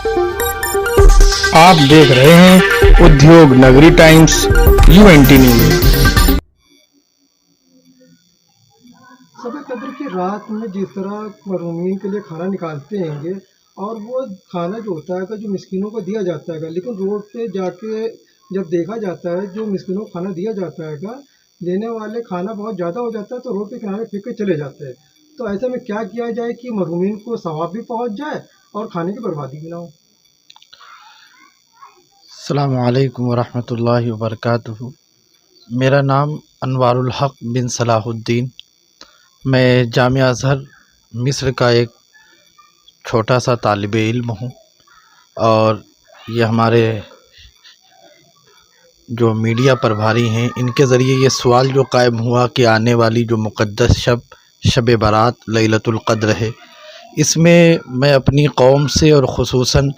आप देख रहे हैं उद्योग नगरी टाइम्स यूएनटी न्यूज। सब कदर की रात में जिस तरह महरूमीन के लिए खाना निकालते हैं और वो खाना जो होता है जो मिस्किनों को दिया जाता है, लेकिन रोड पे जाके जब देखा जाता है जो मिस्किनों को खाना दिया जाता है, लेने वाले खाना बहुत ज़्यादा हो जाता है तो रोड के किनारे फेंक के चले जाते हैं। तो ऐसे में क्या किया जाए कि महरूमीन को सवाब भी पहुंच जाए और खाने की बर्बादी भी ना हो। अस्सलामु अलैकुम वरहमतुल्लाहि वबरकातुहू। मेरा नाम अनवारुल हक बिन सलाहुद्दीन, मैं जामिया अज़हर मिस्र का एक छोटा सा तालिब इल्म हूँ। और ये हमारे जो मीडिया प्रभारी हैं, इनके ज़रिए ये सवाल जो कायम हुआ कि आने वाली जो मुक़द्दस शब बारात लैलतुल क़द्र है, इसमें मैं अपनी कौम से और ख़ुसूसन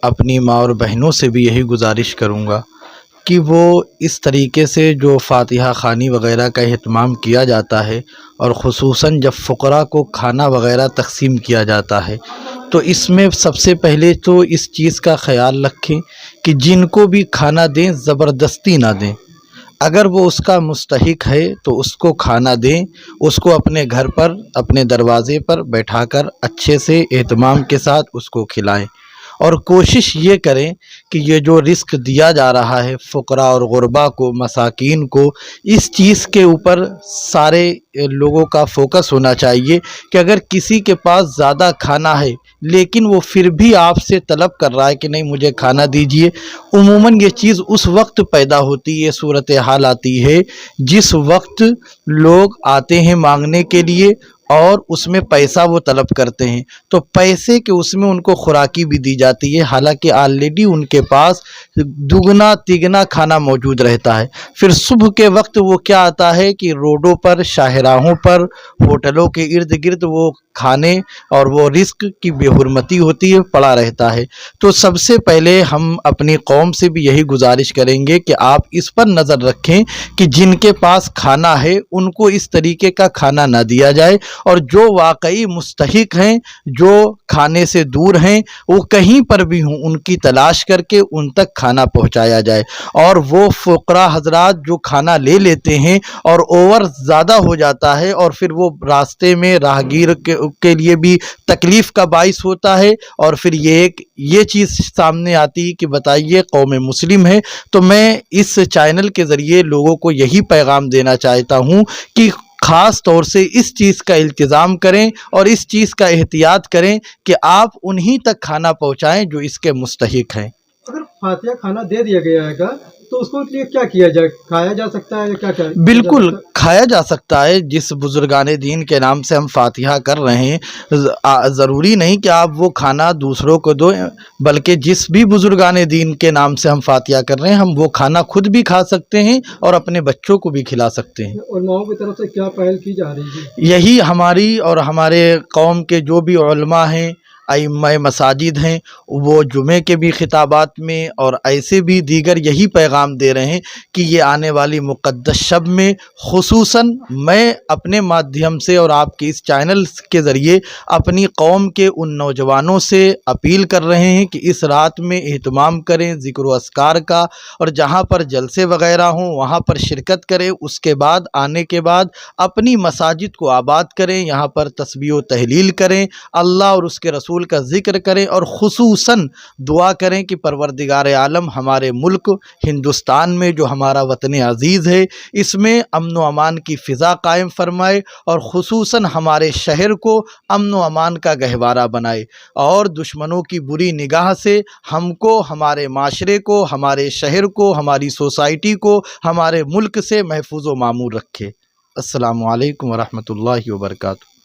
अपनी माँ और बहनों से भी यही गुजारिश करूँगा कि वो इस तरीके से जो फ़ातिहा ख़ानी वग़ैरह का अहतमाम किया जाता है और ख़ुसूसन जब फ़ुक़रा को खाना वग़ैरह तक़सीम किया जाता है, तो इसमें सबसे पहले तो इस चीज़ का ख़याल रखें कि जिनको भी खाना दें ज़बरदस्ती ना दें। अगर वो उसका मुस्तहिक है तो उसको खाना दें, उसको अपने घर पर अपने दरवाज़े पर बैठाकर अच्छे से एहतमाम के साथ उसको खिलाएं। और कोशिश ये करें कि ये जो रिस्क दिया जा रहा है फ़ुक़रा और ग़ुरबा को, मसाकीन को, इस चीज़ के ऊपर सारे लोगों का फ़ोकस होना चाहिए कि अगर किसी के पास ज़्यादा खाना है लेकिन वो फिर भी आपसे तलब कर रहा है कि नहीं मुझे खाना दीजिए, उमूमन ये चीज़ उस वक्त पैदा होती है, सूरत हाल आती है जिस वक्त लोग आते हैं मांगने के लिए और उसमें पैसा वो तलब करते हैं, तो पैसे के उसमें उनको खुराकी भी दी जाती है, हालांकि ऑलरेडी उनके पास दुगना तिगना खाना मौजूद रहता है। फिर सुबह के वक्त वो क्या आता है कि रोडों पर, शाहराहों पर, होटलों के इर्द गिर्द वो खाने और वो रिस्क की बेहुरमती होती है, पड़ा रहता है। तो सबसे पहले हम अपनी कौम से भी यही गुजारिश करेंगे कि आप इस पर नज़र रखें कि जिनके पास खाना है उनको इस तरीके का खाना ना दिया जाए, और जो वाकई मुस्तहिक हैं, जो खाने से दूर हैं, वो कहीं पर भी हों उनकी तलाश करके उन तक खाना पहुंचाया जाए। और वो फ़ुक़रा हज़रात जो खाना ले लेते हैं और ओवर ज़्यादा हो जाता है और फिर वो रास्ते में राहगीर के लिए भी तकलीफ़ का बाइस होता है, और फिर ये चीज़ सामने आती है कि बताइए कौम मुस्लिम है। तो मैं इस चैनल के ज़रिए लोगों को यही पैगाम देना चाहता हूँ कि ख़ास तौर से इस चीज़ का इल्तिज़ाम करें और इस चीज़ का एहतियात करें कि आप उन्हीं तक खाना पहुँचाएँ जो इसके मुस्तहिक हैं। अगर फातिहा खाना दे दिया गया है तो उसको लिए क्या किया जाए, खाया जा सकता है या क्या? बिल्कुल खाया जा सकता है। जिस बुजुर्गाने दीन के नाम से हम फातिहा कर रहे हैं, ज़रूरी नहीं कि आप वो खाना दूसरों को दो, बल्कि जिस भी बुजुर्गाने दीन के नाम से हम फातिहा कर रहे हैं, हम वो खाना खुद भी खा सकते हैं और अपने बच्चों को भी खिला सकते हैं। उलमाओं की तरफ से क्या पहल की जा रही है? यही हमारी और हमारे कौम के जो भी उलमा हैं, अइम्मा मसाजिद हैं, वो जुमे के भी खिताबात में और ऐसे भी दीगर यही पैगाम दे रहे हैं कि ये आने वाली मुक़द्दस शब में ख़ुसूसन मैं अपने माध्यम से और आपके इस चैनल के ज़रिए अपनी कौम के उन नौजवानों से अपील कर रहे हैं कि इस रात में एहतमाम करें ज़िक्र व अस्कार का, और जहाँ पर जलसे वग़ैरह हों वहाँ पर शिरकत करें। उसके बाद आने के बाद अपनी मसाजिद को आबाद करें, यहाँ पर तस्बीह व तहलील करें, अल्लाह और उसके रसूल का जिक्र करें, और ख़ुसूसन दुआ करें कि परवरदिगार आलम हमारे मुल्क हिंदुस्तान में जो हमारा वतन अज़ीज़ है इसमें अमन व अमान की फ़िज़ा कायम फरमाए, और ख़ुसूसन हमारे शहर को अमन व अमान का गहवारा बनाए, और दुश्मनों की बुरी निगाह से हमको, हमारे माशरे को, हमारे शहर को, हमारी सोसाइटी को, हमारे मुल्क से महफूज़ व मामूर रखे। अस्सलामु अलैकुम वरहमतुल्लाहि वबरकातुहू।